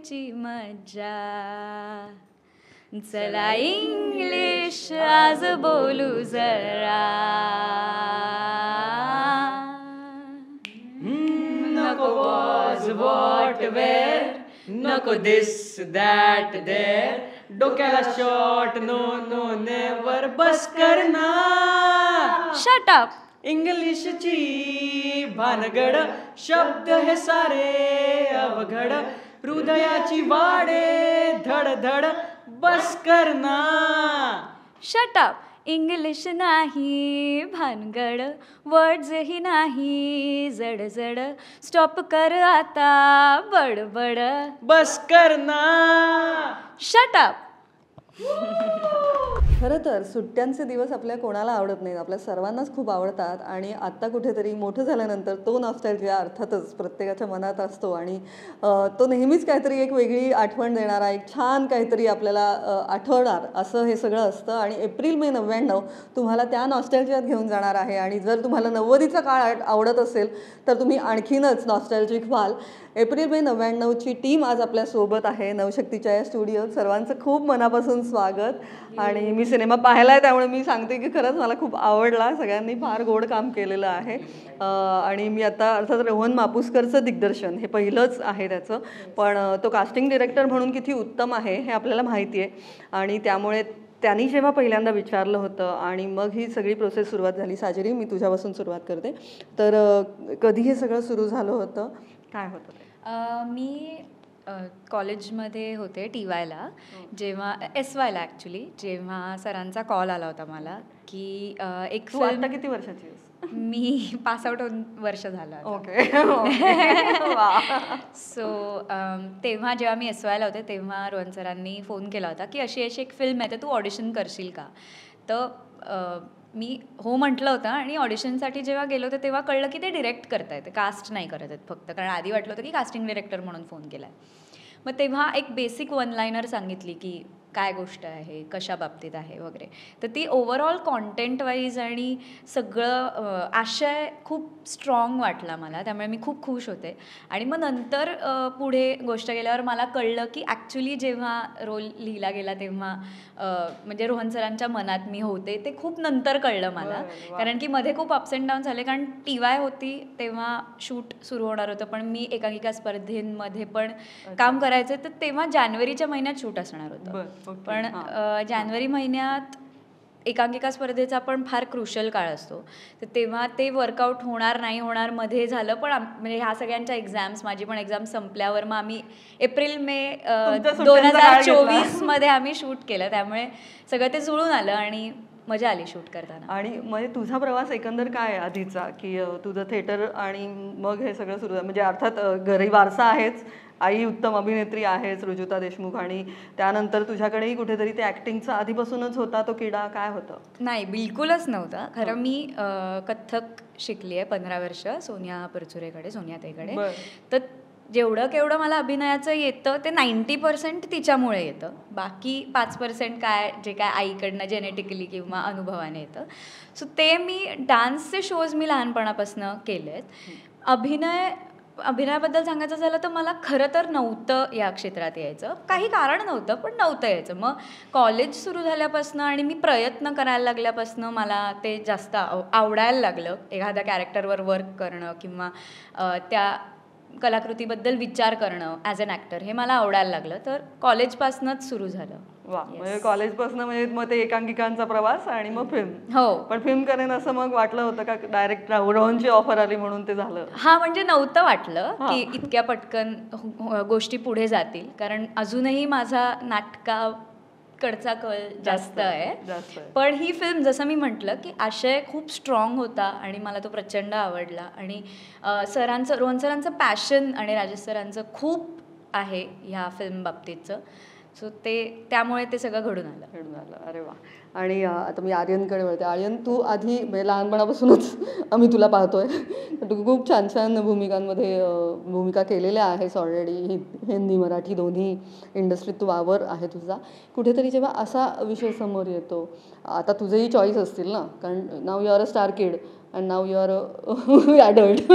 बोलायची मज्जा. चला इंग्लिश आज बोलू जरा. नको वॉज वॉट वेअर, नको दिस दॅट देअर, डोक्याला शॉट नो नो नेवर, बस कर ना. Shut up. इंग्लिशची भानगड, शब्द हे सारे अवघड, हृदयाची वाडे धडधड, बस कर ना. Shut up. इंग्लिश नाही भानगड, वर्ड्सही नाही जड जड, स्टॉप कर आता बडबड, बस कर ना. Shut up. खरं तर सुट्ट्यांचे दिवस आपल्या कोणाला आवडत नाहीत, आपल्या सर्वांनाच खूप आवडतात. आणि आत्ता कुठेतरी मोठं झाल्यानंतर तो नॉस्टॅल्जिया अर्थातच प्रत्येकाच्या मनात असतो आणि तो नेहमीच काहीतरी एक वेगळी आठवण देणारा, एक छान काहीतरी आपल्याला आठवणार असं हे सगळं असतं. आणि एप्रिल मे 99 तुम्हाला त्या नॉस्टॅल्जियात घेऊन जाणार आहे. आणि जर तुम्हाला 90चा काळ आवडत असेल तर तुम्ही आणखीनच नॉस्टॅल्जिक व्हाल. एप्रिल मे 99ची टीम आज आपल्यासोबत आहे नवशक्तीच्या या स्टुडिओत. सर्वांचं खूप मनापासून स्वागत. आणि मी सिनेमा पाहिला आहे त्यामुळे मी सांगते की खरंच मला खूप आवडला. सगळ्यांनी फार गोड काम केलेलं आहे. आणि मी आता अर्थात रोहन मापुसकरचं दिग्दर्शन हे पहिलंच आहे त्याचं, पण तो कास्टिंग डिरेक्टर म्हणून किती उत्तम आहे हे आपल्याला माहिती आहे. आणि त्यामुळे त्यांनी जेव्हा पहिल्यांदा विचारलं होतं आणि मग ही सगळी प्रोसेस सुरुवात झाली. साजिरी, मी तुझ्यापासून सुरुवात करते. तर कधी हे सगळं सुरू झालं होतं, काय होतं ते? मी कॉलेजमध्ये होते TYला, जेव्हा SYला ॲक्च्युली, जेव्हा सरांचा कॉल आला होता मला की एक तू आता किती वर्षाची आहेस? मी पासआउट होऊन वर्ष झालं. ओके. सो तेव्हा जेव्हा मी SYला होते तेव्हा रोहन सरांनी फोन केला होता की अशी अशी एक फिल्म आहे तर तू ऑडिशन करशील का. तर मी हो म्हटलं होतं. आणि ऑडिशनसाठी जेव्हा गेलो होते तेव्हा कळलं की ते डिरेक्ट करतायत, कास्ट नाही करत आहेत फक्त, कारण आधी वाटलं होतं की कास्टिंग डिरेक्टर म्हणून फोन केला आहे. मग तेव्हा एक बेसिक वन लाईनर सांगितली की काय गोष्ट आहे, कशा बाबतीत आहे वगैरे. तर ती ओव्हरऑल कॉन्टेंट वाईज आणि सगळं आशय खूप स्ट्रॉंग वाटला मला, त्यामुळे मी खूप खुश होते. आणि मग नंतर पुढे गोष्ट गेल्यावर मला कळलं की ॲक्च्युली जेव्हा रोल लिहिला गेला तेव्हा म्हणजे रोहन सरांच्या मनात मी होते ते खूप नंतर कळलं मला. कारण की मध्ये खूप अप्स अँड डाऊन झाले, कारण TY होती तेव्हा शूट सुरू होणार होतं, पण मी एकांकिका स्पर्धेमध्ये पण काम करायचं, तर तेव्हा जानेवारीच्या महिन्यात शूट असणार होतं. पण जानेवारी महिन्यात एकांकिका स्पर्धेचा पण फार क्रुशल काळ असतो, तर तेव्हा ते वर्कआउट होणार नाही होणार मध्ये झालं. पण म्हणजे ह्या सगळ्यांच्या एक्झाम्स, माझी पण एक्झाम संपल्यावर मग आम्ही एप्रिल मे 2024 आम्ही शूट केलं, त्यामुळे सगळं ते जुळून आलं आणि मजा आली शूट करताना. आणि म्हणजे तुझा प्रवास एकंदर काय आहे आधीचा, की तुझं थिएटर आणि मग हे सगळं सुरू झालं. म्हणजे अर्थात घरी वारसा आहेच, आई उत्तम अभिनेत्री आहेच रुजुता देशमुख, आणि त्यानंतर तुझ्याकडेही कुठेतरी ते ॲक्टिंगचा आधीपासूनच होता तो किडा, काय होतं? नाही, बिलकुलच नव्हतं. खरं मी कथ्थक शिकली आहे 15 वर्ष सोनिया परचुरेकडे, सोनियाताईकडे. तर जेवढं केवढं मला अभिनयाचं येतं ते 90% तिच्यामुळे येतं. बाकी 5% काय जे काय आईकडनं जेनेटिकली किंवा अनुभवाने येतं. सो ते मी डान्सचे शोज मी लहानपणापासून केले आहेत. अभिनयाबद्दल सांगायचं झालं तर मला खरं तर नव्हतं या क्षेत्रात यायचं. काही कारण नव्हतं, पण नव्हतं यायचं. मग कॉलेज सुरू झाल्यापासून आणि मी प्रयत्न करायला लागल्यापासून मला ते जास्त आवडायला लागलं. एखाद्या कॅरेक्टरवर वर्क करणं किंवा त्या कलाकृतीबद्दल विचार करणं ॲज अन ॲक्टर हे मला आवडायला लागलं. तर कॉलेजपासूनच सुरू झालं. वा, म्हणजे कॉलेजपासून म्हणजे मग ते एकांकिकांचा प्रवास आणि मग फिल्म. हो, पण फिल्म करेन असं मग वाटलं होतं का डायरेक्ट रोहनची ऑफर आली म्हणून ते झालं? हा, म्हणजे नव्हतं वाटलं की इतक्या पटकन गोष्टी पुढे जातील, कारण अजूनही माझा नाटकाकडचा कल जास्त आहे. पण ही फिल्म जसं मी म्हटलं की आशय खूप स्ट्रॉंग होता आणि मला तो प्रचंड आवडला. आणि रोहन सरांचं पॅशन आणि राजेश सरांचं खूप आहे ह्या फिल्म बाबतीतचं. सो त्यामुळे ते सगळं घडून आलं. अरे वा. आणि आता मी आर्यनकडे वळते. आर्यन, तू आधी म्हणजे लहानपणापासूनच आम्ही तुला पाहतोय, तू खूप छान छान भूमिकांमध्ये भूमिका केलेल्या आहेस ऑलरेडी. हिंदी मराठी दोन्ही इंडस्ट्रीत तू वावर आहे तुझा. कुठेतरी जेव्हा असा विषय समोर येतो, आता तुझेही चॉईस असतील ना, कारण now you are a star kid, and now you are adult.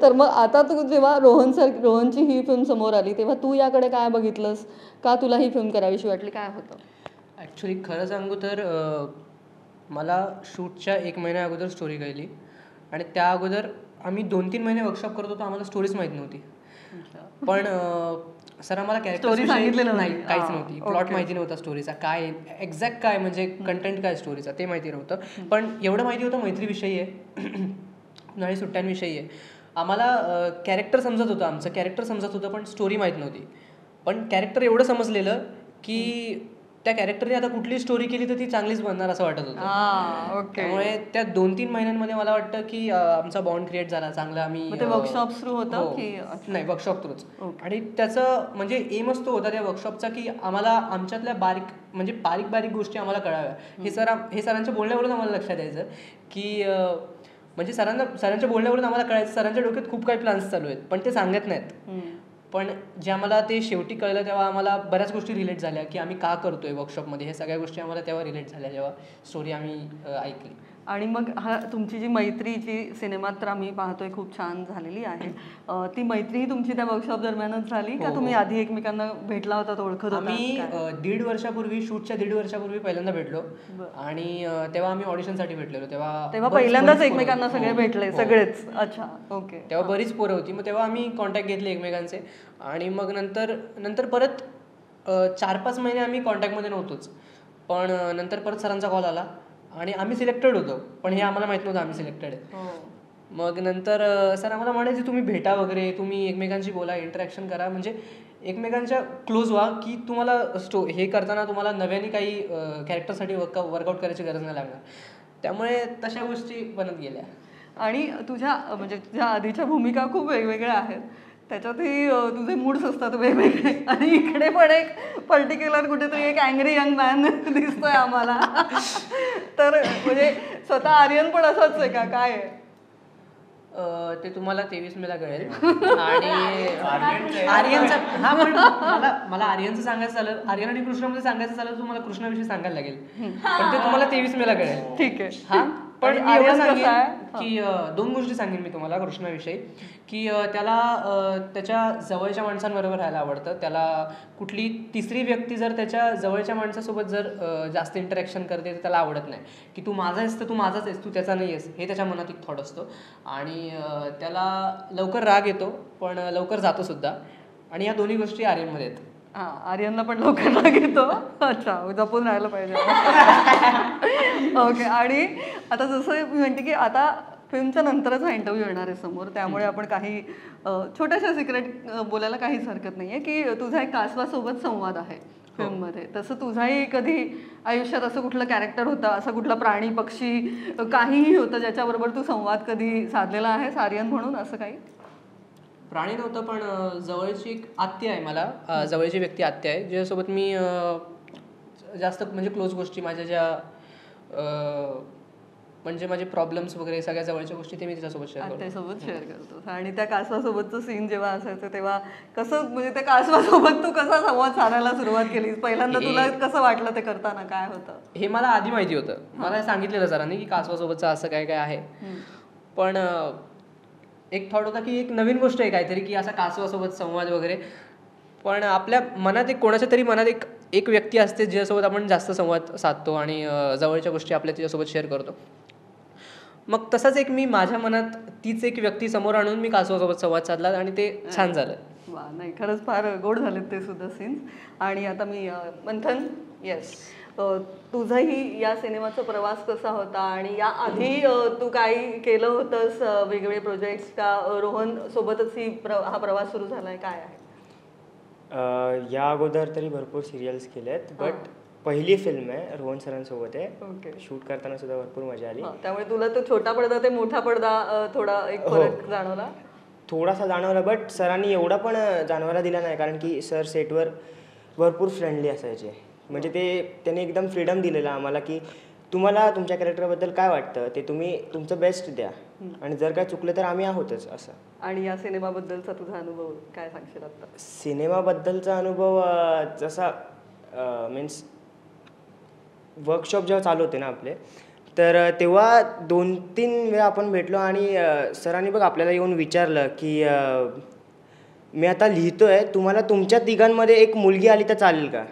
तर मग आता तू जेव्हा रोहनची ही फिल्म समोर आली तेव्हा तू याकडे काय बघितलंस, का तुला ही फिल्म करावीशी वाटली, काय होतं? ॲक्च्युली खरं सांगू तर मला शूटच्या 1 महिन्या अगोदर स्टोरी कळली आणि त्या अगोदर आम्ही 2-3 महिने वर्कशॉप करत होतो, आम्हाला स्टोरीच माहीत नव्हती. पण सर आम्हाला कॅरेक्टर सांगितलेलं नाही, काहीच नव्हती. प्लॉट माहिती नव्हता स्टोरीचा, काय एक्झॅक्ट काय म्हणजे कंटेंट काय स्टोरीचा ते माहिती नव्हतं. पण एवढं माहिती होतं मैत्रीविषयी आहे उन्हाळी सुट्ट्यांविषयी आहे. आम्हाला कॅरेक्टर समजत होतं, आमचं कॅरेक्टर समजत होतं, पण स्टोरी माहीत नव्हती. पण कॅरेक्टर एवढं समजलेलं की त्या कॅरेक्टरने आता कुठली स्टोरी केली तर ती चांगलीच बनणार असं वाटत होतं. त्यामुळे त्या 2-3 महिन्यांमध्ये मला वाटतं की आमचा बॉन्ड क्रिएट झाला चांगला. आम्ही ते वर्कशॉप सुरू होतं की नाही, वर्कशॉप थ्रूच. आणि त्याचं म्हणजे एमच तो होता त्या वर्कशॉपचा की आम्हाला आमच्यातल्या बारीक बारीक गोष्टी आम्हाला कळाव्या. हे सरांच्या बोलण्यावरून आम्हाला लक्षात यायचं की म्हणजे सरांच्या बोलण्यावरून आम्हाला कळायचं सरांच्या डोक्यात खूप काही प्लॅन्स चालू आहेत पण ते सांगत नाहीत. पण जे आम्हाला ते शेवटी कळलं तेव्हा आम्हाला बऱ्याच गोष्टी रिलेट झाल्या की आम्ही का करतोय वर्कशॉपमध्ये, हे सगळ्या गोष्टी आम्हाला तेव्हा रिलेट झाल्या जेव्हा स्टोरी आम्ही ऐकली. आणि मग तुमची जी मैत्री जी सिनेमात तर आम्ही पाहतोय खूप छान झालेली आहे, ती मैत्री तुमची त्या वर्कशॉप दरम्यानच झाली का तुम्ही आधी एकमेकांना भेटला होता, ओळखत होता? आम्ही 1.5 वर्षापूर्वी शूटच्या 1.5 वर्षापूर्वी पहिल्यांदा भेटलो आणि तेव्हा आम्ही ऑडिशनसाठी भेटलेलो. तेव्हा पहिल्यांदाच एकमेकांना सगळे भेटले सगळेच. अच्छा, ओके. तेव्हा बरीच पोरं होती. मग तेव्हा आम्ही कॉन्टॅक्ट घेतले एकमेकांचे आणि मग नंतर परत 4-5 महिने आम्ही कॉन्टॅक्टमध्ये नव्हतोच. पण नंतर परत सरांचा कॉल आला आणि आम्ही सिलेक्टेड होतो, पण हे आम्हाला माहीत नव्हतं आम्ही सिलेक्टेड आहे. मग नंतर सर आम्हाला म्हणायचे तुम्ही भेटा वगैरे, तुम्ही एकमेकांशी बोला, इंटरॅक्शन करा, म्हणजे एकमेकांच्या क्लोज व्हा की तुम्हाला हे करताना तुम्हाला नव्याने काही कॅरेक्टरसाठी वर्कआउट करायची गरज नाही लागणार. त्यामुळे तशा गोष्टी बनत गेल्या. आणि तुझ्या आधीच्या भूमिका खूप वेगवेगळ्या आहेत, त्याच्यातही तुझे मूड्स असतात वेगवेगळे आणि इकडे पण एक पर्टिक्युलर कुठेतरी एक अँग्री यंग मॅन दिसतोय आम्हाला. तर म्हणजे स्वतः आर्यन पण असंच आहे का, काय आहे? ते तुम्हाला 23 मेला कळेल. आणि आर्यनचा मला आर्यनचं सांगायचं झालं, आर्यन आणि कृष्णामध्ये सांगायचं झालं तुम्हाला कृष्णाविषयी सांगायला लागेल, पण ते तुम्हाला 23 मेला कळेल. ठीक आहे. हा, पण मी एवढं सांगेन की 2 गोष्टी सांगेन मी तुम्हाला कृष्णाविषयी की त्याला त्याच्या जवळच्या माणसांबरोबर राहायला आवडतं. त्याला कुठली तिसरी व्यक्ती जर त्याच्या जवळच्या माणसासोबत जर जास्त इंटरॅक्शन करते तर त्याला आवडत नाही. की तू माझा आहेस तर तू माझाच आहेस, तू त्याचा नाही आहेस, हे त्याच्या मनात एक थॉट असतो. आणि त्याला लवकर राग येतो पण लवकर जातो सुद्धा. आणि या दोन्ही गोष्टी आर्यनमध्ये आहेत. आर्यनला पण लवकर राग येतो. अच्छा, जपून राहायला पाहिजे. ओके. आणि आता जसं मी म्हणते की आता फिल्मच्या नंतरच हा इंटरव्ह्यू येणार आहे समोर, त्यामुळे आपण काही छोट्याशा सिक्रेट बोलायला काहीच हरकत नाही आहे की तुझा एक कासवासोबत संवाद आहे फिल्ममध्ये. तसं तुझाही कधी आयुष्यात असं कुठलं कॅरेक्टर होतं, असा कुठला प्राणी पक्षी काहीही होतं ज्याच्याबरोबर तू संवाद कधी साधलेला आहेस आर्यन म्हणून, असं काही? प्राणी नव्हतं पण जवळची एक आत्या आहे मला, जवळची व्यक्ती आत्या आहे ज्याच्यासोबत मी जास्त म्हणजे क्लोज गोष्टी माझ्या ज्या म्हणजे माझे प्रॉब्लेम्स वगैरे सगळ्या जवळच्या गोष्टी ते मी तिच्यासोबत शेअर करतो. त्यासोबत शेअर करतो. आणि त्या कासवासोबतचं सीन जेव्हा असायचं तेव्हा कसं म्हणजे त्या कासवासोबत तू कसा संवाद साधायला सुरुवात केलीस, पहिल्यांदा तुला कसं वाटलं ते करताना, काय होतं? हे मला आधी माहिती होतं, मला सांगितलेलं सरांनी की कासवासोबतचं असं काय काय आहे. पण एक थॉट होता की एक नवीन गोष्ट आहे काहीतरी की असा कासवासोबत संवाद वगैरे. पण आपल्या मनात एक कोणाच्या तरी मनात एक व्यक्ती असते ज्याच्यासोबत आपण जास्त संवाद साधतो आणि जवळच्या गोष्टी आपल्या तिच्यासोबत शेअर करतो. मग तसाच एक मी माझ्या मनात तीच एक व्यक्ती समोर आणून मी कासवासोबत संवाद साधला आणि ते छान झालं. वा, नाही खरंच फार गोड झालेत ते सुद्धा सीन्स. आणि आता मी मंथन, येस, तुझाही या सिनेमाचा प्रवास कसा होता आणि या आधी तू काही केलं होतंस वेगवेगळे प्रोजेक्ट्स का रोहन सोबतच हा प्रवास सुरू झालाय, काय आहे? या अगोदर तरी भरपूर सिरियल्स केलेत, बट पहिली फिल्म आहे रोहन सरांसोबत आहे. ओके. शूट करताना सुद्धा भरपूर मजा आली. त्यामुळे तुला तो छोटा पडदा ते मोठा पडदा थोडा एक फरक जाणवला? थोडासा जाणवला, बट सरांनी एवढा पण जाणवायला दिला नाही, कारण की सर सेटवर भरपूर फ्रेंडली असायचे. म्हणजे त्याने एकदम फ्रीडम दिलेलं आम्हाला की तुम्हाला तुमच्या कॅरेक्टरबद्दल काय वाटतं ते तुम्ही तुमचं बेस्ट द्या आणि जर काय चुकलं तर आम्ही आहोतच असं. आणि या सिनेमाबद्दलचा तुझा अनुभव काय सांगशील आता? सिनेमाबद्दलचा अनुभव जसा मीन्स वर्कशॉप जेव्हा चालू होते ना आपले, तर तेव्हा 2-3 वेळा आपण भेटलो आणि सरांनी बघ आपल्याला येऊन विचारलं की मी आता लिहितोय, तुम्हाला तुमच्या तिघांमध्ये एक मुलगी आली तर चालेल का?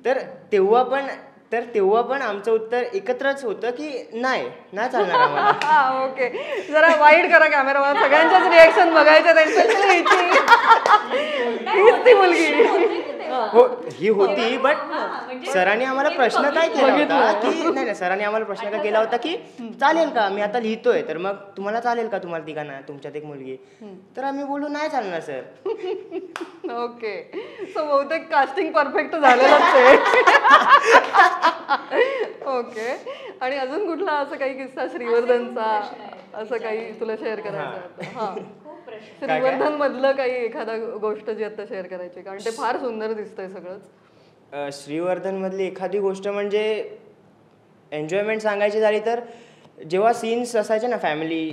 तर तेव्हा पण आमचं उत्तर एकत्रच होतं की नाही चालणार आम्हाला. ओके, जरा वाईट करा कॅमेरावर, सगळ्यांच्याच रिएक्शन बघायच्या त्यांच्या. हीच ती मुलगी. हो, ही होती, बट सरांनी आम्हाला प्रश्न काय केला होता की नाही, सरांनी आम्हाला प्रश्न काय केला होता की चालेल का, मी आता लिहितोय तर मग तुम्हाला चालेल का, तुम्हाला तिघांना तुमच्यात एक मुलगी? तर आम्ही बोलू नाही चालणार सर. ओके, सो बहुतेक कास्टिंग परफेक्ट झालेलंच आहे. ओके, आणि अजून कुठला असं काही किस्सा श्रीवर्धनचा असं काही तुला शेअर करायचं? हा, श्रीवर्धन मधलं काही एखादा गोष्ट जी आता शेअर करायची, कारण ते फार सुंदर दिसतंय सगळंच. श्रीवर्धन मधली एखादी गोष्ट म्हणजे एन्जॉयमेंट सांगायची झाली तर जेव्हा सीन्स असायचे ना, फॅमिली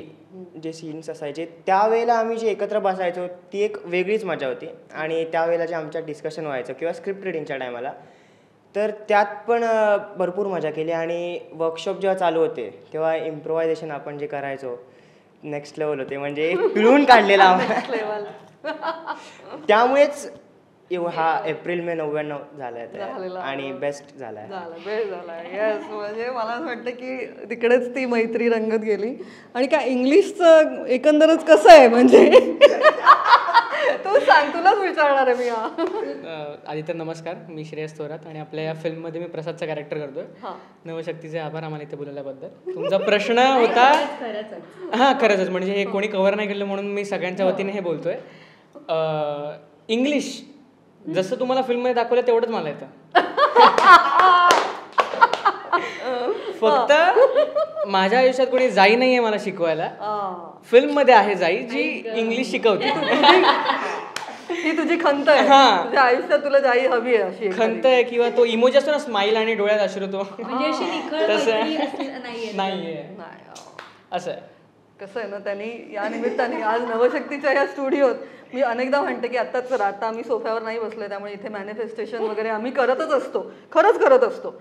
जे सीन्स असायचे त्यावेळेला आम्ही जे एकत्र बसायचो ती एक वेगळीच मजा होती. आणि त्यावेळेला जे आमच्या डिस्कशन व्हायचं किंवा स्क्रिप्ट रिडिंगच्या टायमाला, तर त्यात पण भरपूर मजा केली. आणि वर्कशॉप जेव्हा चालू होते तेव्हा इम्प्रोव्हायझेशन आपण जे करायचो नेक्स्ट लेवल होते, म्हणजे पिळून काढलेला आम्हाला. त्यामुळेच हा एप्रिल मे 99 झालाय आणि बेस्ट झालाय. बेस्ट झालाय. येस, म्हणजे मला असं वाटतं की तिकडेच ती मैत्री रंगत गेली. आणि काय इंग्लिशचं एकंदरच कसं आहे म्हणजे तू सांग, तुलाच विचारणार आहे मी. आधी तर नमस्कार, मी श्रेयस थोरात आणि आपल्या या फिल्ममध्ये मी प्रसादचा कॅरेक्टर करतोय. नवशक्तीचे आभार आम्हाला इथे बोलवल्याबद्दल. तुमचा प्रश्न होता, हां खरंच म्हणजे हे कोणी कव्हर नाही केलं म्हणून मी सगळ्यांच्या वतीने हे बोलतोय. इंग्लिश जसं तुम्हाला फिल्ममध्ये दाखवलं तेवढंच मला येतं. फक्त माझ्या आयुष्यात कोणी जाई नाहीये मला शिकवायला. फिल्म मध्ये आहे जाई जी इंग्लिश शिकवते. ही तुझी खंत आहे, तुझ्या आयुष्यात तुला जाई हवी आहे अशी खंत आहे, किंवा तो इमोजी असतो ना स्माईल आणि डोळ्यात अश्रू, तो तसं नाहीये. असं आहे. कसं आहे ना, त्यांनी या निमित्ताने आज नवशक्तीच्या या स्टुडिओत मी अनेकदा म्हणते की आत्ताच आता आम्ही सोफ्यावर नाही बसलोय, त्यामुळे इथे मॅनिफेस्टेशन वगैरे आम्ही करतच असतो, खरंच करत असतो.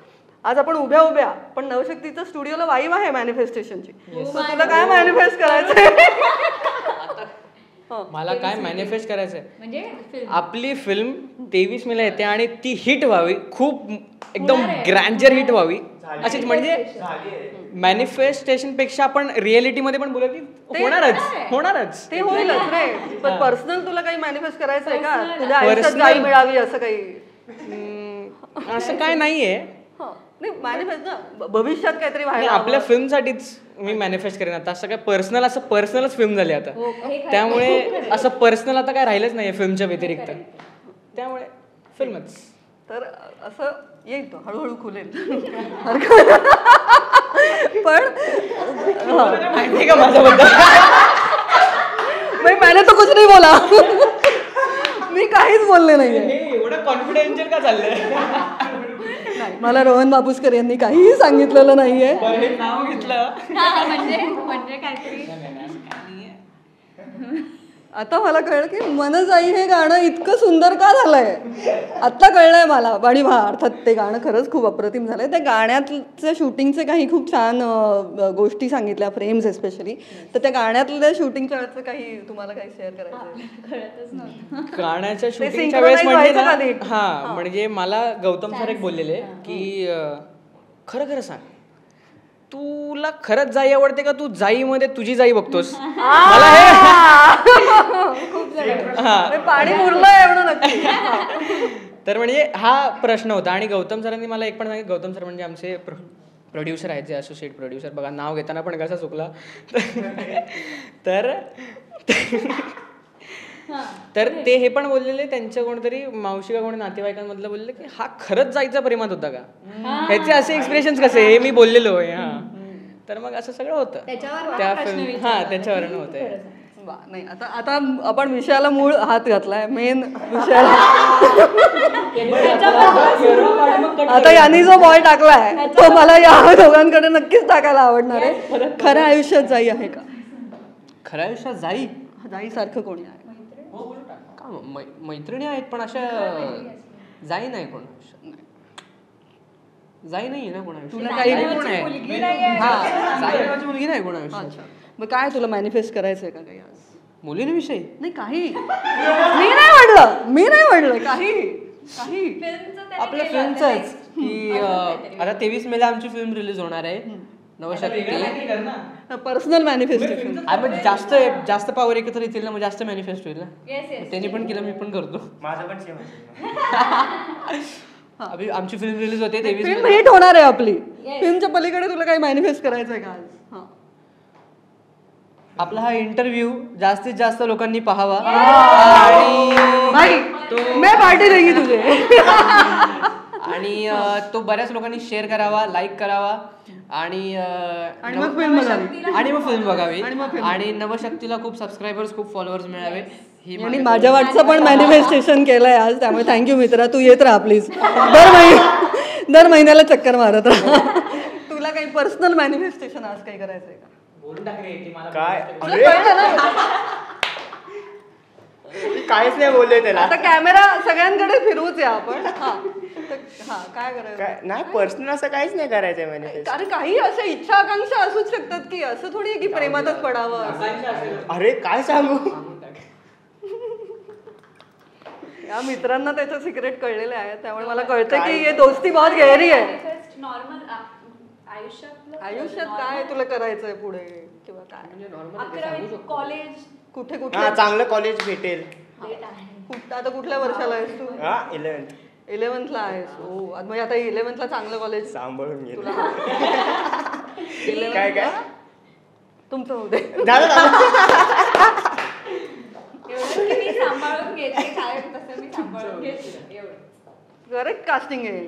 आज आपण उभ्या पण नवशक्तीच्या स्टुडिओला वाईव आहे मॅनिफेस्टेशनची. तुला काय मॅनिफेस्ट करायचंय? मला काय मॅनिफेस्ट करायचंय म्हणजे आपली फिल्म 23 मेला येते आणि ती हिट व्हावी, खूप एकदम ग्रँजर हिट व्हावी अशीच. म्हणजे मॅनिफेस्टेशन पेक्षा आपण रिअलिटी मध्ये पण बोलू की होणारच ते होईलच रे. पण पर्सनल तुला काही मॅनिफेस्ट करायचंय का, तुझ्या आयुष्यात जाई मिळावी असं काही? असं काय नाहीये. नाही, मॅनिफेस्ट ना भविष्यात काहीतरी व्हायला आपल्या फिल्मसाठीच मी मॅनिफेस्ट करेन आता. असं काय पर्सनलच फिल्म झाली आता, त्यामुळे असं पर्सनल आता काय राहिलंच नाहीये फिल्मच्या व्यतिरिक्त, त्यामुळे फिल्मच. तर असं येईल, तो हळूहळू खुलेल. पण माहिती का माझ्याबद्दल, मैंने तो कुछ नहीं बोला. मी काहीच बोलले नाहीये. एवढं कॉन्फिडेन्शियल का चाललंय? मला रोहन बाबुस्कर यांनी काहीही सांगितलेलं नाहीये. नाव घेतलं म्हणजे काहीतरी. आता मला कळलं की मनजाई हे गाणं इतकं सुंदर का झालंय, आत्ता कळलंय मला. आणि अर्थात ते गाणं खरंच खूप अप्रतिम झालंय. त्या गाण्यातल्या शूटिंगचे काही खूप छान गोष्टी सांगितल्या, फ्रेम्स एस्पेशली. तर त्या गाण्यातल्या शूटिंगच्या वेळेचं काही तुम्हाला काही शेअर करायचं? गाण्याच्या शूटिंगच्या वेळेस म्हणजे ना, म्हणजे मला गौतम सर एक बोललेले की खरं सांग, तुला खरंच जाई आवडते का, तू जाईमध्ये तुझी जाई बघतोस? मला हे पाणी मुरलंय एवढं नक्की. तर म्हणजे हा प्रश्न होता. आणि गौतम सरांनी मला एक पण सांगितलं, गौतम सर म्हणजे आमचे प्रोड्युसर आहेत, जे असोसिएट प्रोड्युसर. बघा नाव घेताना पण कसा चुकला. तर ते हे पण बोललेले, त्यांच्या कोणतरी मावशी का कोणी नातेवाईकांमधलं बोलले की हा खरंच जायचा प्रेमात होता का, ह्याचे असे एक्सप्रेशन्स कसे, हे मी बोललेलो आहे. तर मग असं सगळं होतं त्या फिल्म. त्याच्यावरून होतं. नाही, आता आपण विषयाला मूळ हात घातलाय, मेन विषयाला. आता यांनी जो बॉल टाकलाय तो मला या दोघांकडे नक्कीच टाकायला आवडणार आहे. खऱ्या आयुष्यात जाई आहे का? खऱ्या आयुष्यात जाई सारखं कोणी आहे का? मैत्रिणी आहेत पण अशा जाई नाही कोण. जाई नाही ना कोणा तुला काही कोण आहे जाई नावाची मुलगी नाही कोणा अच्छा मग काय तुला मॅनिफेस्ट करायचंय का काही आज मुलींविषयी नाही काही मी नाही म्हणलं काही आपल्या फिल्मचंच की आता 23 मेला आमची फिल्म रिलीज होणार आहे नवशक्ती पर्सनल मॅनिफेस्टेशन जास्त जास्त पॉवर एकत्र येतील ना मग जास्त मॅनिफेस्ट होईल ना त्यांनी पण केलं मी पण करतो माझं पण सेम आमची फिल्म रिलीज होते 23 फिल्म हिट होणार आहे आपली फिल्मच्या पलीकडे तुला काही मॅनिफेस्ट करायचंय का आज आपला हा इंटरव्ह्यू जास्तीत जास्त लोकांनी पाहावा मैं पार्टी देगी तुझे आणि तो बऱ्याच लोकांनी शेअर करावा लाईक करावा आणि मग फिल्म बघावी आणि मग फिल्म बघावी आणि नवशक्तीला खूप सबस्क्रायबर्स खूप फॉलोअर्स मिळावे ही आणि माझ्या वाटचं पण मॅनिफेस्टेशन केलंय आज त्यामुळे थँक्यू मित्रा तू येत राहा प्लीज दर महिन्याला चक्कर मारत राहा तुला काही पर्सनल मॅनिफेस्टेशन आज काही करायचंय का काय काहीच नाही बोललोय त्याला आता कॅमेरा सगळ्यांकडे फिरवूच या आपण काय करायचं नाही पर्सनल असं काहीच नाही करायचंय मॅनिफेस्ट अरे काही असं इच्छा आकांक्षा असूच शकतात की असं थोडी आहे की प्रेमातच पडावं अरे काय सांगू या मित्रांना त्याचं सिक्रेट कळलेले आहे त्यामुळे मला कळतं की हे दोस्ती बहुत गहरी आहे आयुष्यात काय तुला करायचंय पुढे किंवा काय कॉलेज कुठे कुठे हा चांगलं कॉलेज भेटेल आता कुठल्या वर्षाला आहेस तू हा 11th आहेस हो म्हणजे आता 11th चांगलं कॉलेज सांभाळून घे काय काय तुमचं होऊ दे करेक्ट कास्टिंग आहे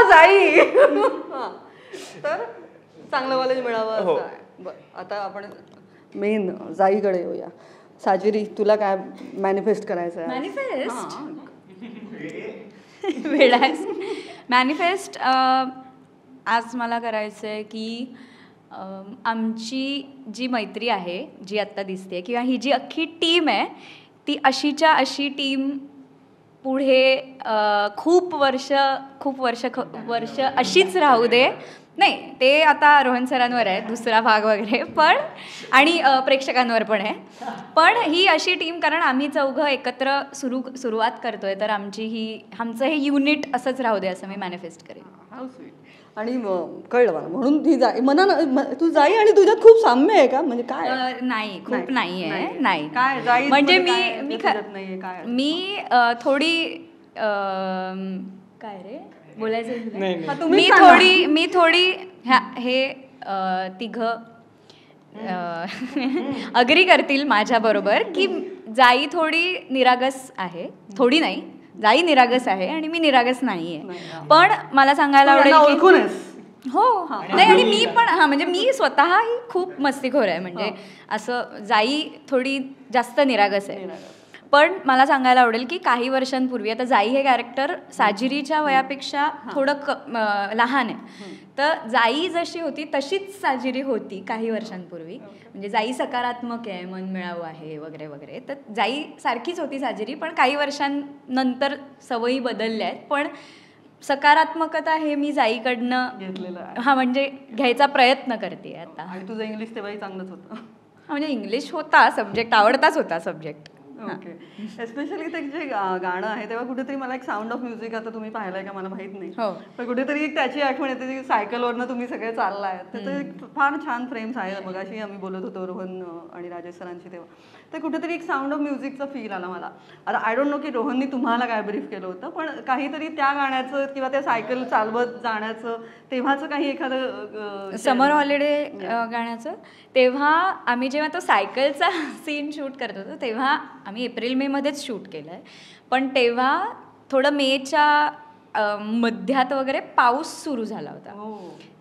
जाई तर चांगलं कॉलेज मिळावं असं आहे बरं आता आपण मेन जाईकडे येऊया साजिरी तुला काय मॅनिफेस्ट करायचं आहे मॅनिफेस्ट आज मला करायचं आहे की आमची जी मैत्री आहे जी आत्ता दिसते किंवा ही जी अख्खी टीम आहे ती अशीच्या अशी टीम पुढे खूप वर्ष अशीच राहू दे नाही ते आता रोहन सरांवर आहे दुसरा भाग वगैरे पण आणि प्रेक्षकांवर पण आहे पण ही अशी टीम कारण आम्ही चौघं एकत्र सुरुवात करतोय तर आमचं हे युनिट असंच राहू दे असं मी मॅनिफेस्ट करेन आणि कळलं मला म्हणून ती तू जाई आणि तुझ्यात खूप साम्य आहे का म्हणजे काय नाही खूप नाही आहे नाही काय जाई म्हणजे मी थोडी काय रे बोलायचं मी थोडी हे तिघं अग्री करतील माझ्या बरोबर की जाई थोडी निरागस आहे थोडी नाही जाई निरागस आहे आणि मी निरागस नाहीये पण मला सांगायला आवडेल की हो नाही आणि मी पण म्हणजे मी स्वतःही खूप मस्तीखोर आहे म्हणजे असं जाई थोडी जास्त निरागस आहे पण मला सांगायला आवडेल की काही वर्षांपूर्वी आता जाई हे कॅरेक्टर साजिरीच्या वयापेक्षा थोडं लहान आहे तर जाई जशी होती तशीच साजिरी होती काही वर्षांपूर्वी म्हणजे जाई सकारात्मक आहे मन मिळावं आहे वगैरे वगैरे तर जाई सारखीच होती साजिरी पण काही वर्षांनंतर सवयी बदलल्या आहेत पण सकारात्मकता हे मी जाईकडनं घेतलेलं म्हणजे घ्यायचा प्रयत्न करते आता आणि तुझं इंग्लिश तेव्हाही चांगलंच होतं म्हणजे इंग्लिश होता सब्जेक्ट आवडताच होता सब्जेक्ट ओके एस्पेशली ते जे गाणं आहे तेव्हा कुठेतरी मला एक साऊंड ऑफ म्युझिक आता तुम्ही पाहिलंय का मला माहित नाही पण कुठेतरी एक त्याची आठवण येते जी सायकलवरनं तुम्ही सगळे चाललाय तर ते फार छान फ्रेम्स आहे मगाशी आम्ही बोलत होतो रोहन आणि राजेश सरांशी तेव्हा तर कुठेतरी एक साऊंड ऑफ म्युझिकचा फील आला मला आता आय डोंट नो की रोहननी तुम्हाला काय ब्रीफ केलं होतं पण काहीतरी त्या गाण्याचं किंवा त्या सायकल चालवत जाण्याचं तेव्हाचं काही एखादं समर हॉलिडे गाण्याचं तेव्हा आम्ही जेव्हा तो सायकलचा सीन शूट करत होतो तेव्हा आम्ही एप्रिल मे मध्येच शूट केलं आहे पण तेव्हा थोडं मेच्या मध्यात वगैरे पाऊस सुरू झाला होता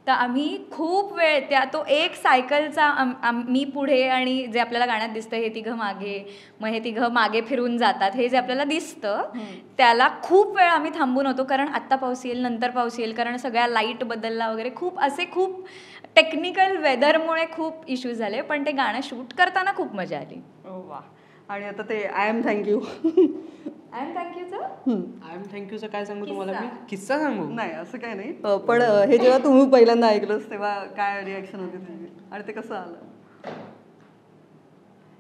तर आम्ही खूप वेळ तो एक सायकलचा मी पुढे आणि जे आपल्याला गाण्यात दिसतं हे तिघं मागे मग हे तिघं मागे फिरून जातात हे जे आपल्याला दिसतं त्याला खूप वेळ आम्ही थांबून होतो कारण आत्ता पाऊस येईल नंतर पाऊस येईल कारण सगळ्या लाईट बदलला वगैरे खूप टेक्निकल वेदरमुळे खूप इश्यूज झाले पण ते गाणं शूट करताना खूप मजा आली वा आणि आता ते आय एम थँक्यू अँड थँक्यूचं आय एम थँक्यूचं काय सांगू तुम्हाला मी किस्सा सांगू नाही असं काही नाही पण हे जेव्हा तुम्ही पहिल्यांदा ऐकलंस तेव्हा काय रिॲक्शन होती तुझी आणि ते कसं आलं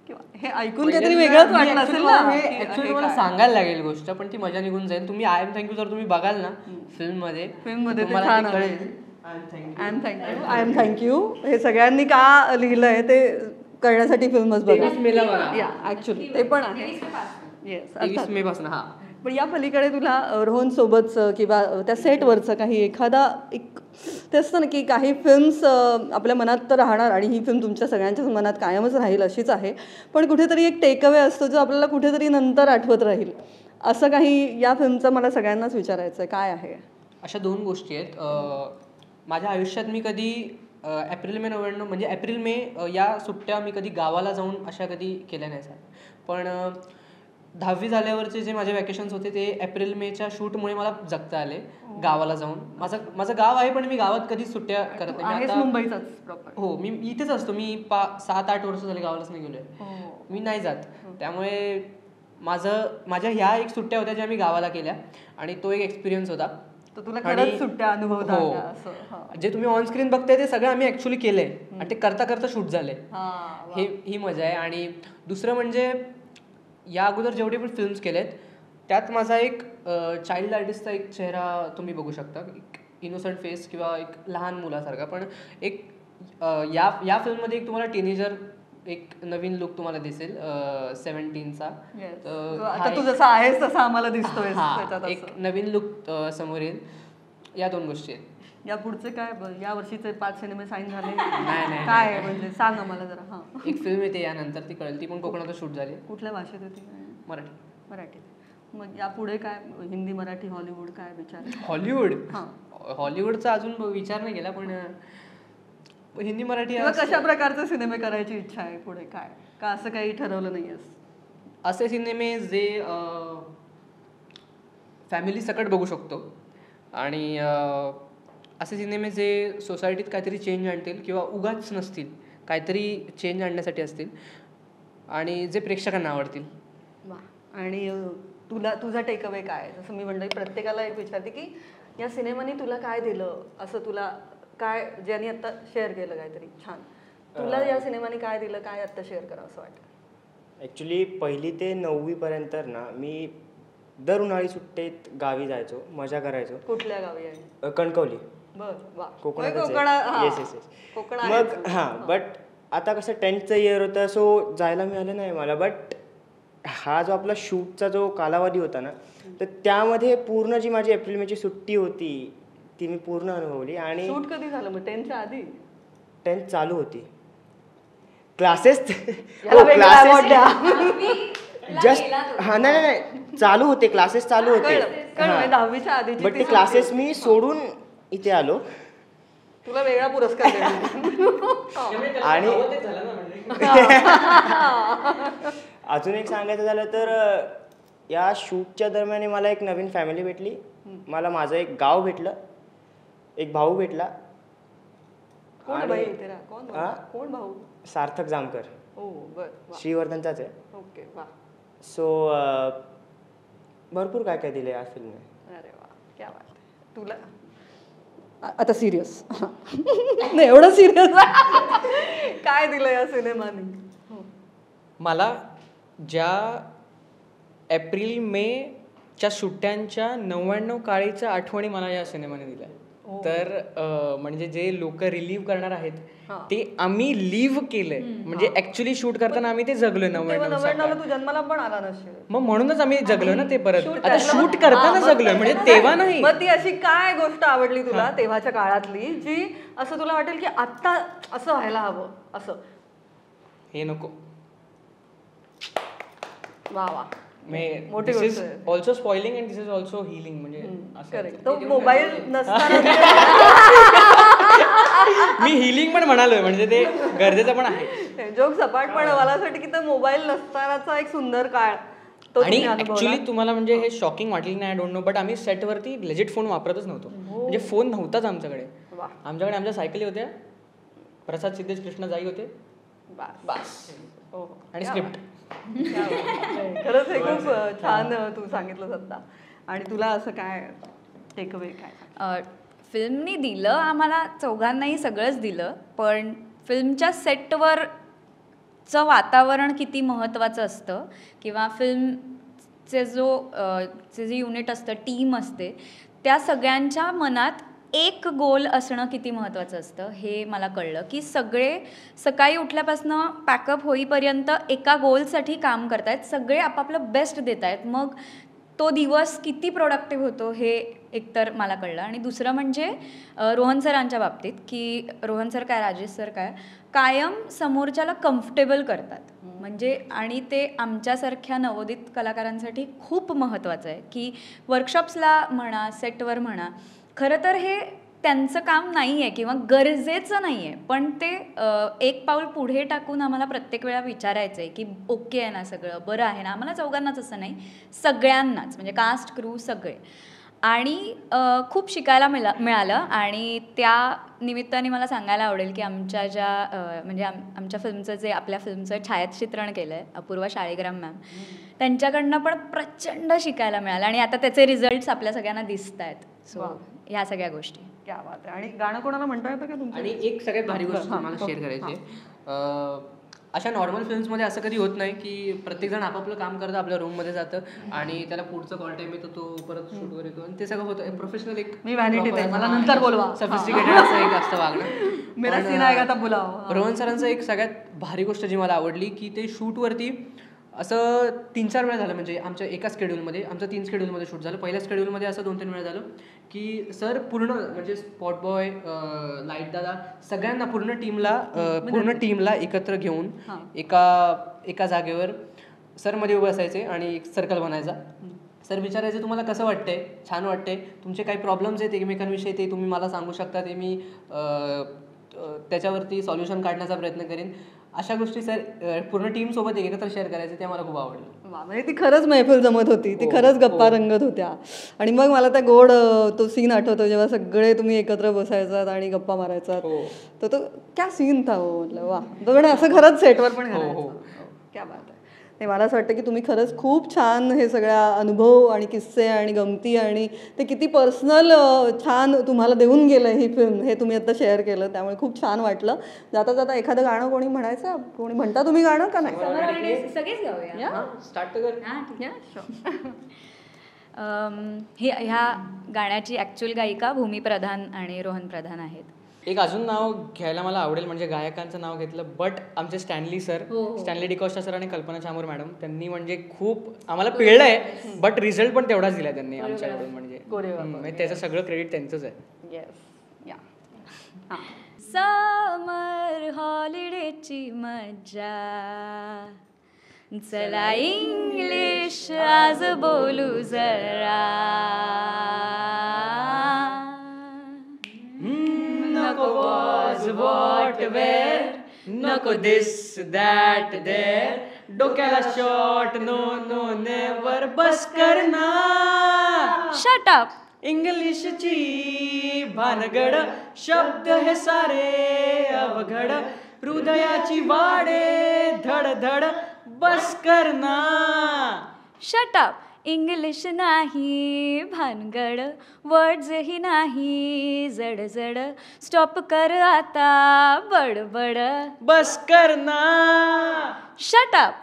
किंवा हे ऐकून काहीतरी वेगळंच वाटलं असेल ना ऍक्च्युली तुम्हाला सांगायला लागेल गोष्ट पण ती मजा निघून जाईल. तुम्ही आय एम थँक्यू जर तुम्ही बघाल ना फिल्ममध्ये फिल्ममध्ये ते तुम्हाला छान ते आहे. कळेल. I am thank you. I am thank you हे सगळ्यांनी का लिहिलंय ते करण्यासाठी फिल्मच बघा 23 मेला बघा. या ऍक्च्युली ते पण आहे येस 23 मे पासून हा पण या पलीकडे तुला रोहन सोबतचं किंवा त्या सेटवरचं काही एखादा एक ते असतं ना की काही फिल्म्स आपल्या मनात तर राहणार आणि ही फिल्म तुमच्या सगळ्यांच्याच मनात कायमच राहील अशीच आहे पण कुठेतरी एक टेकअवे असतो जो आपल्याला कुठेतरी नंतर आठवत राहील असं काही या फिल्मचं मला सगळ्यांनाच विचारायचं आहे काय आहे. अशा 2 गोष्टी आहेत. माझ्या आयुष्यात मी कधी एप्रिल मे 99 म्हणजे एप्रिल मे या सुट्ट्या मी कधी गावाला जाऊन अशा कधी केल्या नाही सर. पण 10वी झाल्यावरचे जे माझे वॅकेशन्स होते ते एप्रिल मेच्या शूटमुळे मला जगता आले गावाला जाऊन. माझं गाव आहे पण मी गावात कधीच सुट्ट्या करत नाही. आहेस मुंबईचाच प्रॉपर हो मी इथेच असतो. मी 7-8 वर्ष झाले गावालाच नाही गेलोय. मी नाही जात. त्यामुळे माझ्या ह्या एक सुट्ट्या होत्या ज्या मी गावाला केल्या आणि तो एक एक्सपिरियन्स होता. तर तुला खरंच सुट्ट्या अनुभवता हो. आल्या असं हां. जे तुम्ही ऑन स्क्रीन बघताय ते सगळं आम्ही ऍक्च्युली केलंय आणि ते करता करता शूट झाले. ही मजा आहे. आणि दुसरं म्हणजे या अगोदर जेवढे पण फिल्म्स केलेत त्यात माझा एक चाइल्ड आर्टिस्टचा एक चेहरा तुम्ही बघू शकता. एक इनोसंट फेस किंवा एक लहान मुलासारखा. पण एक या फिल्ममध्ये एक तुम्हाला टीनेजर एक नवीन लुक तुम्हाला दिसेल 17चा. आता तू जसा आहेस तसा आम्हाला दिसतोय एक नवीन लुक समोर येईल. या 2 गोष्टी आहेत. या पुढचे काय या वर्षीचे 5 सिनेमे साईन झाले नाही. काय म्हणजे सांग आम्हाला जरा. हां एक फिल्म येते यानंतर ती कळेल. ती पण कोकणात शूट झाली. कुठल्या भाषेत होती. मराठीत. मग यापुढे काय हिंदी मराठी हॉलिवूड काय विचार. हॉलिवूडचा अजून विचार नाही केला पण हिंदी मराठी कशा प्रकारचे सिनेमे करायची इच्छा आहे पुढे काय का असं काही ठरवलं नाहीये. असे सिनेमे जे फॅमिली सकट बघू शकतो आणि असे सिनेमे जे सोसायटीत काहीतरी चेंज आणतील किंवा उगाच नसतील काहीतरी चेंज आणण्यासाठी असतील आणि जे प्रेक्षकांना आवडतील. आणि तुझा टेकअवे काय. जसं मी म्हणलं प्रत्येकाला एक विचारते की या सिनेमाने तुला काय दिलं असं तुला काय ज्यांनी आता शेअर केलं काहीतरी छान तुला या सिनेमाने काय दिलं काय आता शेअर करावं असं वाटतं. ॲक्च्युली 1ली ते 9वी पर्यंत ना मी दर उन्हाळी सुट्टीत गावी जायचो मजा करायचो. कुठल्या गावी आहे. कणकवली. कोकणात. येस. मग बट आता कसं 10th इयर होतं सो जायला मिळालं नाही मला. बट हा जो आपला शूटचा जो कालावधी होता ना तर त्यामध्ये पूर्ण जी माझी एप्रिल मेची सुट्टी होती ती मी पूर्ण अनुभवली. आणि शूट कधी झालं मग 10th च्या आधी. 10th चालू होती क्लासेस जस्ट नाही चालू होते क्लासेस चालू होते 10वीच्या आधी. बट ते क्लासेस मी सोडून इथे आलो. तुला वेगळा पुरस्कार देणार. आणि अजून एक सांगायचं झालं तर या शूटच्या दरम्यान मला एक नवीन फॅमिली भेटली. मला माझं एक गाव भेटलं एक भाऊ भेटला. कोण भाऊ. सार्थक जामकर. श्रीवर्धनचाच आहे. ओके वा. सो भरपूर काय काय दिलं या फिल्मने. अरे वा क्या बात. तुला आता सिरियस नाही एवढं सिरियस काय दिलं या सिनेमाने. मला ज्या एप्रिल मेच्या सुट्ट्यांच्या 99 काळीच्या आठवणी मला या सिनेमाने दिल्या. तर म्हणजे जे लोक रिलीव्ह करणार आहेत ते आम्ही लिव्ह केलंय. म्हणजे ऍक्च्युली शूट करताना आम्ही ते जगलोय 99 तू जन्माला पण आला नसेल. मग म्हणूनच आम्ही जगलोय ना ते परत. आता शूट करताना जगलोय म्हणजे तेव्हा नाही. मग ती अशी काय गोष्ट आवडली तुला तेव्हाच्या काळातली जी असं तुला वाटेल की आता असं व्हायला हवं असं. हे नको. वा वा. This is also spoiling and this is also healing. म्हणजे तो मोबाईल नसताना मी हिलिंग पण म्हणालोय म्हणजे ते गरजेचं पण आहे. जोक सपाट पण मला असं वाटतं की तो मोबाईल नसतानाचा एक सुंदर काळ. आणि ऍक्च्युली तुम्हाला म्हणजे हे शॉकिंग वाटली नाही आय डोंट नो बट आम्ही सेटवरती लेजिट फोन वापरतच नव्हतो. म्हणजे फोन नव्हताच आमच्याकडे. आमच्या सायकली होत्या. प्रसाद सिद्धेश कृष्ण जाई होते. बस. आणि स्क्रिप्ट. खरंच हे खूप छान तू सांगितलं आता. आणि तुला असं काय टेकअवे काय? फिल्मनी दिलं आम्हाला चौघांनाही सगळंच दिलं, पण फिल्मच्या सेटवरचं वातावरण किती महत्त्वाचं असतं किंवा फिल्मचे जे युनिट असतं, टीम असते, त्या सगळ्यांच्या मनात एक गोल असणं किती महत्त्वाचं असतं हे मला कळलं. की सगळे सकाळी उठल्यापासून पॅकअप होईपर्यंत एका गोलसाठी काम करतायत, सगळे आपापलं बेस्ट देत आहेत. मग तो दिवस किती प्रोडक्टिव्ह होतो हे एकतर मला कळलं. आणि दुसरं म्हणजे रोहन सरांच्या बाबतीत, की रोहन सर काय राजेश सर काय कायम समोरच्याला कम्फर्टेबल करतात. म्हणजे आणि ते आमच्यासारख्या नवोदित कलाकारांसाठी खूप महत्त्वाचं आहे. की वर्कशॉप्सला म्हणा, सेटवर म्हणा, खरं तर हे त्यांचं काम नाही आहे किंवा गरजेचं नाही आहे, पण ते एक पाऊल पुढे टाकून आम्हाला प्रत्येक वेळा विचारायचं आहे की ओके आहे ना सगळं, बरं आहे ना. आम्हाला चौघांनाच असं नाही, सगळ्यांनाच, म्हणजे कास्ट क्रू सगळे. आणि खूप शिकायला मिळालं. आणि त्या निमित्ताने मला सांगायला आवडेल की आमच्या ज्या म्हणजे आमच्या फिल्मचं जे आपल्या फिल्मचं छायाचित्रण केलं आहे अपूर्वा शाळीग्राम मॅम, त्यांच्याकडनं पण प्रचंड शिकायला मिळालं. आणि आता त्याचे रिझल्ट्स आपल्या सगळ्यांना दिसत आहेत. सो ह्या सगळ्या गोष्टी. क्या बात आहे. आणि गाणं कोणाला म्हणता येतं का तुमचं? आणि एक सगळ्यात भारी गोष्ट मला शेअर करायची आहे. अशा नॉर्मल फिल्म्समध्ये असं कधी होत नाही की प्रत्येकजण आपापलं काम करतं, आपल्या रूममध्ये जातं आणि त्याला पुढचं कॉल टाईम येतो, तो परत शूटवर येतो आणि ते सगळं होतं. प्रोफेशनल एक मी व्हॅनिटी आहे, मला नंतर बोलवा. सफिस्टिकेटेड असं एक असतं वागणं. मेरा सीन आएगा तब बुलाओ. रोहन सरांचं एक सगळ्यात भारी गोष्ट जी मला आवडली की ते शूटवरती असं 3-4 वेळा झालं. म्हणजे आमच्या एका स्केड्यूलमध्ये, आमचं 3 स्केड्यूलमध्ये शूट झालं. पहिल्या स्केड्यूलमध्ये असं 2-3 वेळा झालं की सर पूर्ण म्हणजे स्पॉट बॉय, लाईट दादा, सगळ्यांना पूर्ण टीमला एकत्र घेऊन एका जागेवर सर मध्ये उभे असायचे आणि एक सर्कल बनायचा. सर विचारायचे तुम्हाला कसं वाटतंय, छान वाटतंय, तुमचे काही प्रॉब्लेम्स आहेत एकमेकांविषयी ते तुम्ही मला सांगू शकता, ते मी त्याच्यावरती सॉल्युशन काढण्याचा प्रयत्न करेन. अशा गोष्टी सर पूर्ण टीम सोबत एकत्र शेअर करायचे, ते मला खूप आवडलं. म्हणजे ती खरंच मैफिल जमत होती, ती खरंच गप्पा रंगत होत्या. आणि मग मला त्या गोड तो सीन आठवतो जेव्हा सगळे तुम्ही एकत्र बसायचात आणि गप्पा मारायचात. तर तो क्या सीन था हो, मतलब वा. तो म्हणजे असं खरंच सेटवर पण करायचं. क्या बात आहे. नाही, मला असं वाटतं की तुम्ही खरंच खूप छान हे सगळ्या अनुभव आणि किस्से आणि गमती आणि ते किती पर्सनल छान तुम्हाला देऊन गेलं ही फिल्म, हे तुम्ही आता शेअर केलं, त्यामुळे खूप छान वाटलं. जाता जाता एखादं गाणं कोणी म्हणायचं, कोणी म्हणता तुम्ही गाणं का नाही? सगळेच गाऊया. स्टार्ट कर. ह्या गाण्याची ॲक्च्युअल गायिका भूमी प्रधान आणि रोहन प्रधान आहेत. एक अजून नाव घ्यायला मला आवडेल, म्हणजे गायकांचं नाव घेतलं बट आमचे Stanley sir, Stanley D'Costa sir आणि कल्पना चामोर मॅडम, त्यांनी म्हणजे खूप आम्हाला पिळलं आहे, बट रिझल्ट पण तेवढाच दिला त्यांनी आमच्याकडून. म्हणजे त्याचं सगळं क्रेडिट त्यांचंच आहे. समर हॉलिडेची मज्जा, चला इंग्लिश आज बोलू जरा, नको वॉज वॉट वेअर, नको दिस दॅट देअर, डोक्याला शॉट नो नो नेवर, बस करना शट अप. इंग्लिशची भानगड, शब्द हे सारे अवघड, हृदयाची वाडे धडधड, बस करना. Shut up. इंग्लिश नाही भानगड, वर्ड्सही नाही जड जड, स्टॉप कर आता बडबड, बस करना. Shut up.